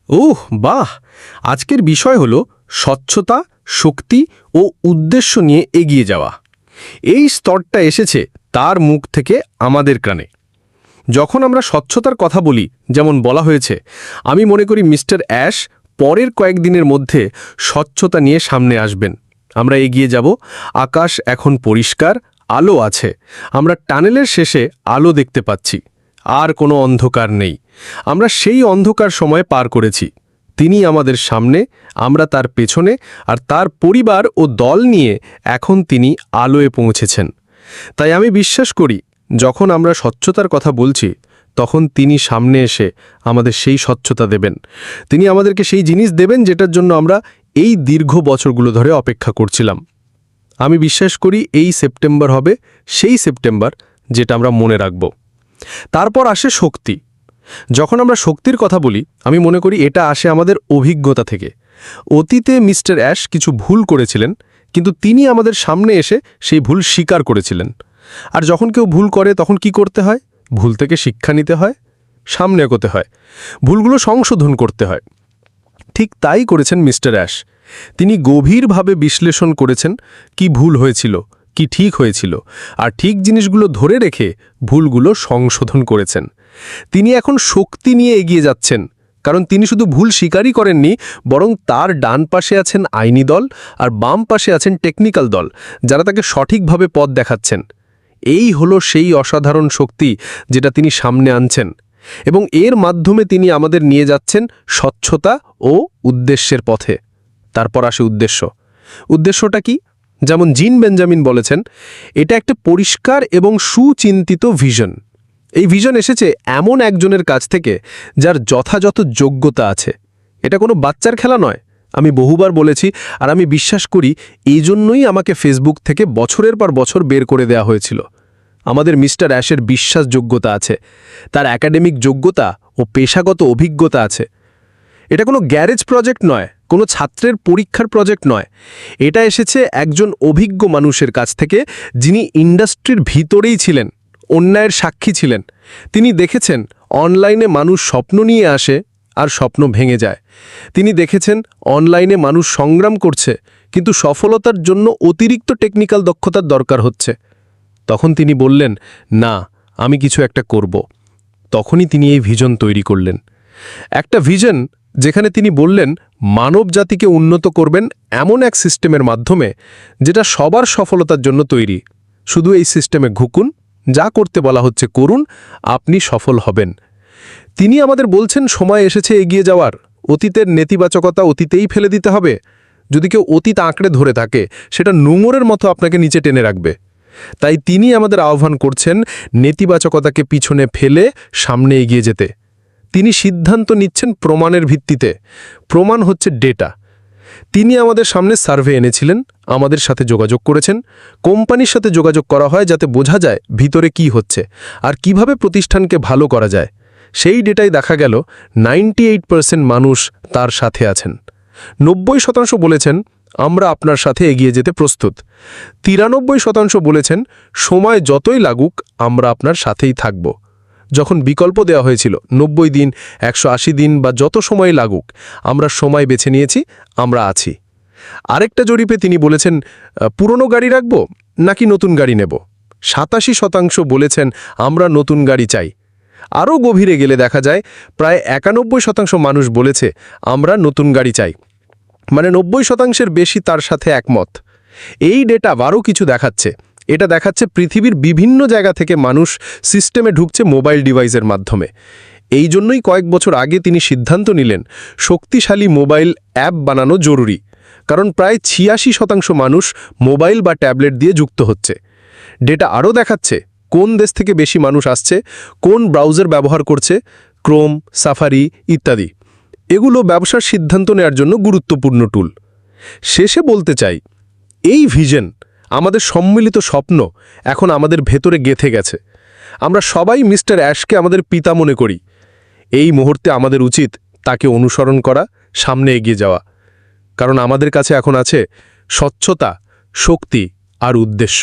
ওহ বাহ! আজকের বিষয় হলো স্বচ্ছতা, শক্তি ও উদ্দেশ্য নিয়ে এগিয়ে যাওয়া। এই স্তরটা এসেছে তার মুখ থেকে আমাদের কানে। যখন আমরা স্বচ্ছতার কথা বলি, যেমন বলা হয়েছে, আমি মনে করি মিস্টার অ্যাশ পরের কয়েকদিনের মধ্যে স্বচ্ছতা নিয়ে সামনে আসবেন। আমরা এগিয়ে যাব, আকাশ এখন পরিষ্কার, আলো আছে, আমরা টানেলের শেষে আলো দেখতে পাচ্ছি, আর কোনো অন্ধকার নেই। আমরা সেই অন্ধকার সময় পার করেছি। তিনি আমাদের সামনে, আমরা তার পেছনে, আর তার পরিবার ও দল নিয়ে এখন তিনি আলোয় পৌঁছেছেন। তাই আমি বিশ্বাস করি, যখন আমরা স্বচ্ছতার কথা বলছি, তখন তিনি সামনে এসে আমাদের সেই স্বচ্ছতা দেবেন। তিনি আমাদেরকে সেই জিনিস দেবেন যেটার জন্য আমরা এই দীর্ঘ বছরগুলো ধরে অপেক্ষা করছিলাম। আমি বিশ্বাস করি এই সেপ্টেম্বর হবে সেই সেপ্টেম্বর যেটা আমরা মনে রাখব। তারপর আসে শক্তি। যখন আমরা শক্তির কথা বলি, আমি মনে করি এটা আসে আমাদের অভিজ্ঞতা থেকে। অতীতে মিস্টার অ্যাশ কিছু ভুল করেছিলেন, কিন্তু তিনি আমাদের সামনে এসে সেই ভুল স্বীকার করেছিলেন। আর যখন কেউ ভুল করে তখন কি করতে হয়? ভুল থেকে শিক্ষা নিতে হয়, সামনে এগোতে হয়, ভুলগুলো সংশোধন করতে হয়। ঠিক তাই করেছেন মিস্টার অ্যাশ। তিনি গভীরভাবে বিশ্লেষণ করেছেন কি ভুল হয়েছিল, কি ঠিক হয়েছিল, আর ঠিক জিনিসগুলো ধরে রেখে ভুলগুলো সংশোধন করেছেন। তিনি এখন শক্তি নিয়ে এগিয়ে যাচ্ছেন, কারণ তিনি শুধু ভুল স্বীকারই করেননি, বরং তার ডান পাশে আছেন আইনি দল আর বাম পাশে আছেন টেকনিক্যাল দল, যারা তাকে সঠিকভাবে পথ দেখাচ্ছেন। এই হলো সেই অসাধারণ শক্তি যেটা তিনি সামনে আনছেন, এবং এর মাধ্যমে তিনি আমাদের নিয়ে যাচ্ছেন স্বচ্ছতা ও উদ্দেশ্যের পথে। তারপর আসে উদ্দেশ্য। উদ্দেশ্যটা কি? যেমন জিন বেঞ্জামিন বলেছেন, এটা একটা পরিষ্কার এবং সুচিন্তিত ভিশন। এই ভিশন এসেছে এমন একজনের কাছ থেকে যার যথাযথ যোগ্যতা আছে। এটা কোনো বাচ্চার খেলা নয়। আমি বহুবার বলেছি, আর আমি বিশ্বাস করি এই জন্যই আমাকে ফেসবুক থেকে বছরের পর বছর বের করে দেওয়া হয়েছিল। আমাদের মিস্টার অ্যাশের বিশ্বাসযোগ্যতা আছে, তার একাডেমিক যোগ্যতা ও পেশাগত অভিজ্ঞতা আছে। এটা কোনো গ্যারেজ প্রজেক্ট নয়, কোনো ছাত্রের পরীক্ষার প্রজেক্ট নয়। এটা এসেছে একজন অভিজ্ঞ মানুষের কাছ থেকে, যিনি ইন্ডাস্ট্রির ভিতরেই ছিলেন, অন্যায়ের সাক্ষী ছিলেন। তিনি দেখেছেন অনলাইনে মানুষ স্বপ্ন নিয়ে আসে আর স্বপ্ন ভেঙে যায়। তিনি দেখেছেন অনলাইনে মানুষ সংগ্রাম করছে, কিন্তু সফলতার জন্য অতিরিক্ত টেকনিক্যাল দক্ষতার দরকার হচ্ছে। তখন তিনি বললেন, না, আমি কিছু একটা করব। তখনই তিনি এই ভিশন তৈরি করলেন। একটা ভিশন যেখানে তিনি বললেন, মানব জাতিকে উন্নত করবেন এমন এক সিস্টেমের মাধ্যমে যেটা সবার সফলতার জন্য তৈরি। শুধু এই সিস্টেমে ঘুকুন, যা করতে বলা হচ্ছে করুন, আপনি সফল হবেন। তিনি আমাদের বলছেন, সময় এসেছে এগিয়ে যাওয়ার। অতীতের নেতিবাচকতা অতীতেই ফেলে দিতে হবে। যদি কেউ অতীত আঁকড়ে ধরে থাকে, সেটা নোঙরের মতো আপনাকে নিচে টেনে রাখবে। তাই তিনি আমাদের আহ্বান করছেন নেতিবাচকতাকে পিছনে ফেলে সামনে এগিয়ে যেতে। তিনি সিদ্ধান্ত নিচ্ছেন প্রমাণের ভিত্তিতে। প্রমাণ হচ্ছে ডেটা। তিনি আমাদের সামনে সার্ভে এনেছিলেন, আমাদের সাথে যোগাযোগ করেছেন। কোম্পানির সাথে যোগাযোগ করা হয় যাতে বোঝা যায় ভিতরে কি হচ্ছে আর কিভাবে প্রতিষ্ঠানকে ভালো করা যায়। সেই ডেটায় দেখা গেল 98% মানুষ তার সাথে আছেন। 90% বলেছেন, আমরা আপনার সাথে এগিয়ে যেতে প্রস্তুত। 93% বলেছেন, সময় যতই লাগুক আমরা আপনার সাথেই থাকব। যখন বিকল্প দেওয়া হয়েছিল 90 দিন, 180 দিন বা যত সময় লাগুক, আমরা সময় বেছে নিয়েছি, আমরা আছি। আরেকটা জরিপে তিনি বলেছেন, পুরনো গাড়ি রাখব নাকি নতুন গাড়ি নেব। 87% বলেছেন, আমরা নতুন গাড়ি চাই। আরও গভীরে গেলে দেখা যায় প্রায় 91% মানুষ বলেছে, আমরা নতুন গাড়ি চাই। মানে 90%-এর বেশি তার সাথে একমত। এই ডেটা আরও কিছু দেখাচ্ছে। এটা দেখাচ্ছে পৃথিবীর বিভিন্ন জায়গা থেকে মানুষ সিস্টেমে ঢুকছে মোবাইল ডিভাইসের মাধ্যমে। এই জন্যই কয়েক বছর আগে তিনি সিদ্ধান্ত নিলেন শক্তিশালী মোবাইল অ্যাপ বানানো জরুরি, কারণ প্রায় 86% মানুষ মোবাইল বা ট্যাবলেট দিয়ে যুক্ত হচ্ছে। ডেটা আরও দেখাচ্ছে কোন দেশ থেকে বেশি মানুষ আসছে, কোন ব্রাউজার ব্যবহার করছে, ক্রোম, সাফারি ইত্যাদি। এগুলো ব্যবসার সিদ্ধান্ত নেওয়ার জন্য গুরুত্বপূর্ণ টুল। শেষে বলতে চাই, এই ভিশন, আমাদের সম্মিলিত স্বপ্ন এখন আমাদের ভেতরে গেঁথে গেছে। আমরা সবাই মিস্টার অ্যাশকে আমাদের পিতা মনে করি। এই মুহূর্তে আমাদের উচিত তাকে অনুসরণ করা, সামনে এগিয়ে যাওয়া, কারণ আমাদের কাছে এখন আছে স্বচ্ছতা, শক্তি আর উদ্দেশ্য।